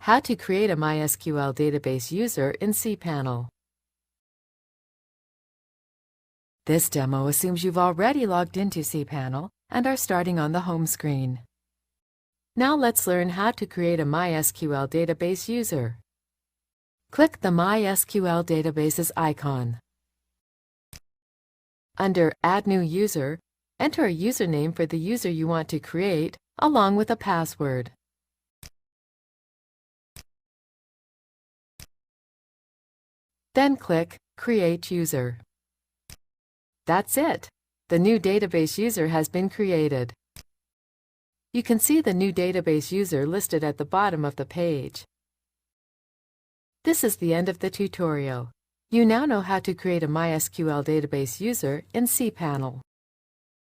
How to create a MySQL database user in cPanel. This demo assumes you've already logged into cPanel and are starting on the home screen. Now let's learn how to create a MySQL database user. Click the MySQL Databases icon. Under Add New User, enter a username for the user you want to create, along with a password. Then click Create User. That's it! The new database user has been created. You can see the new database user listed at the bottom of the page. This is the end of the tutorial. You now know how to create a MySQL database user in cPanel.